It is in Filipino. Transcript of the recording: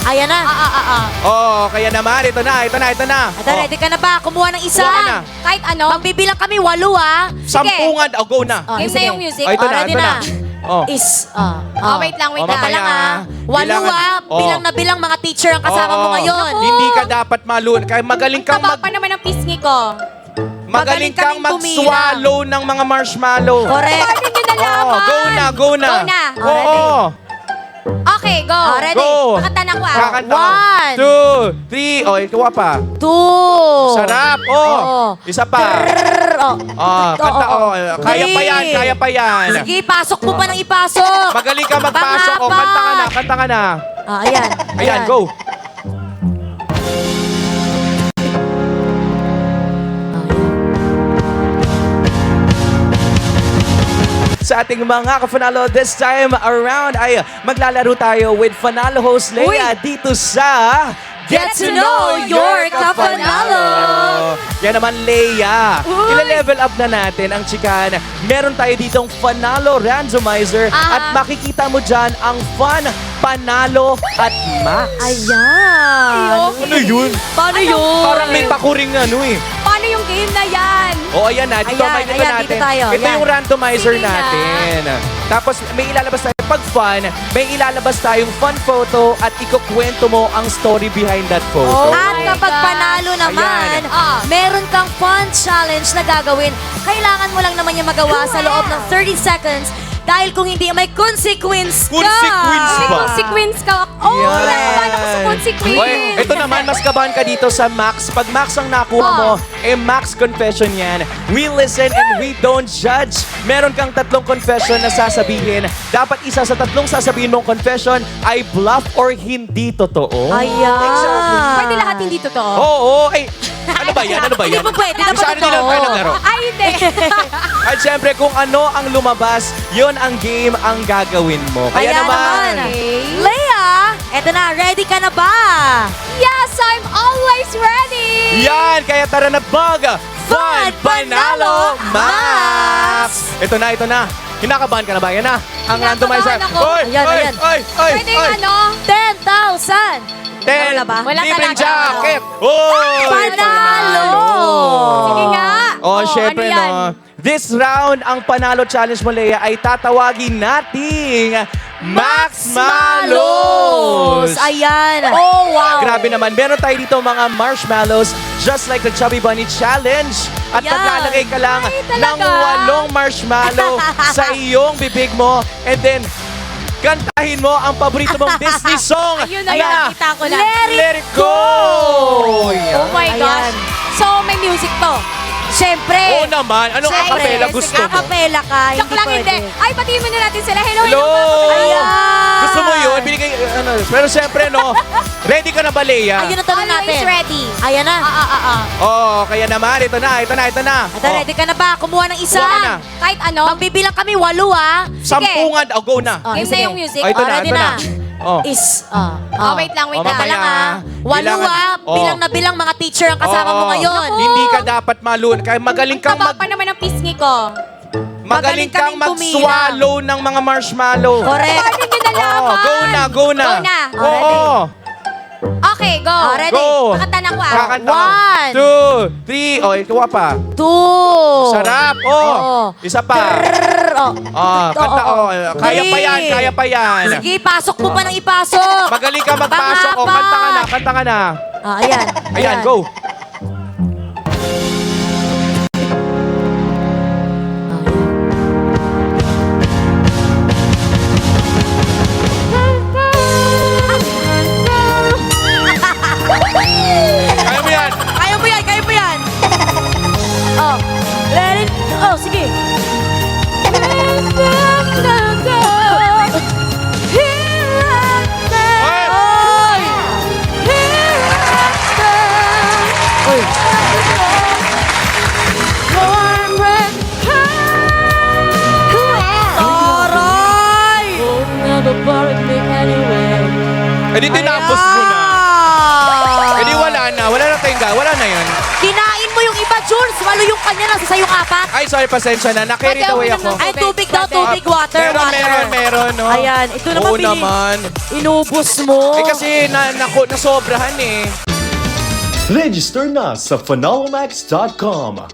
Ayan na. Oo, kaya naman, ito na. Ito, ready ka na ba? Kumuha ng isa. Kuha ka na. Kahit ano. Magbibilang kami, 8 ah. Sampungan, go na. Game na yung music. Ito na, ready ito na. Oh. Wait lang. Teka lang ah. 8 Bilangan. bilang mga teacher ang kasama mo ngayon. Hindi ka dapat malun. Kaya magaling kang Taba pa naman ang pisngi ko. magaling kang kaming tumira. mag-swallow ng mga marshmallow. Correct. Pwede nyo na laban. Go na. Go na. Oo. Okay, go. Ready? Go. Pakanta na ko ah. Kakanta. 1, 2, 3. Oh, ikaw pa. 2. Sarap. Isa pa. Kanta. Kaya pa yan, kaya pa yan. Sige, pasok mo pa ng ipasok. Magaling ka magpasok. Kanta ka na. Ayan. Ayan, go. Sa ating mga kafanalo, this time around ay maglalaro tayo with Fanalo host Leia dito sa Get to know your Kafanalo! Yan naman, Leia. Ile-level up na natin ang chikan. Meron tayo ditong Fanalo Randomizer at makikita mo dyan ang Fun, Panalo at Max. Ayan. Ano yun? Paano yun? Parang may pakuring Paano yung game na yan? Ayan na. Dito, Ayan, makikita ayan, natin. dito tayo. Ito Yan. yung randomizer Sige na. natin. Tapos may ilalabas tayo pag fun, may ilalabas tayong fun photo at ikukwento mo ang story behind that photo. At my kapag God. panalo naman, Ayan. meron kang fun challenge na gagawin. Kailangan mo lang naman yung magawa sa loob ng 30 seconds dahil kung hindi, may consequence ka. Consequence May ba? consequence ka. Oh, Yan. nakabahan ako sa consequence. Oy, ito naman, mas kabahan ka dito sa Max. Pag Max ang nakuha mo, Max confession yan. We listen and we don't judge. Meron kang 3 confession na sasabihin. Dapat isa sa 3 sasabihin mong confession ay bluff or hindi totoo. Ayan. Pwede lahat hindi totoo. Oo, ay, ano ba yan? Hindi pa pwede, dapat Saan hindi lang totoo. tayo naglaro? Ay, hindi. At syempre, kung ano ang lumabas, yun ang game ang gagawin mo. Kaya Ayan naman, Leia, eto na, ready ka na ba? Yes, I'm always ready. yan! Kaya tara na bag! Fun, Panalo, Max! Ito na. Kinakabahan ka na ba? Yan na. Ang randomizer. Kinakabahan ako. Ayan. Pwede yung ano? 10,000. Wala ba? Wala libreng talaga. jacket! Oy! Panalo! Sige nga. Syempre, ano yan? no. This round, ang Panalo Challenge mo, Leia, ay tatawagin nating Max Malos! Ayan. Oh, wow. Grabe naman. Meron tayo dito mga marshmallows just like the Chubby Bunny Challenge. At Yan. maglalagay ka lang Ay, ng talaga? 8 marshmallow sa iyong bibig mo. And then, kantahin mo ang paborito mong Disney song. Ayun na yun, nakita ko na. Let It Go! Oh my gosh. Ayan. So, may music to. Siyempre. Oo naman. Anong Siyempre, acapella gusto mo? Acapella ka, Joke hindi lang, pwede. hindi. Ay, patiin muna natin sila. Hello, Hello! Ayan. Gusto mo yun? Binigay, pero siyempre, no, ready ka na ba, Leia? Ayun ang tanong natin. Always ready. Ayan na. Kaya naman, ito na. Ito, ready ka na ba? Kumuha ng isa. Kuha ka na. Kahit ano. Magbibilang kami, 8 ah. Sampungan, go na. Game na yung music. Ito na, Ready ito na. Wait lang. Teka lang ah. 8 Bilangan. bilang mga teacher ang kasama mo ngayon. Hindi ka dapat malun. Kaya magaling kang Taba pa naman ang pisngi ko. magaling kang kaming tumira. mag-swallow ng mga marshmallow. Correct. Pwede nyo na laban. Go na. Go na. Oo. Okay, go. Ready? Go. Pakanta na ko ah. Kakanta. 1, 2, 3. Ikaw pa. 2. Sarap. Isa pa. Kanta. Kaya pa yan, kaya pa yan. Sige, pasok mo pa ng ipasok. Magaling ka magpasok. Kanta ka na. Ayan. Ayan, go. Kaya mo yan. Kaya mo yan. Let it, sige. Oy! Oy! Eh di tinapos mo na. Eh di wala na. Wala na tayong wala na yun. Kinain mo yung iba, Jules, walo yung kanya, nasa sayong apat. Ay, sorry, pasensya na. Na-carried Pwede away uminom ako. ng Ay, tubig daw, Pwede. tubig, water, water. Meron, no? Ayan, ito naman Oo bili. naman. Inubos mo. Eh kasi nasobrahan eh. Register na sa phenomenmax.com.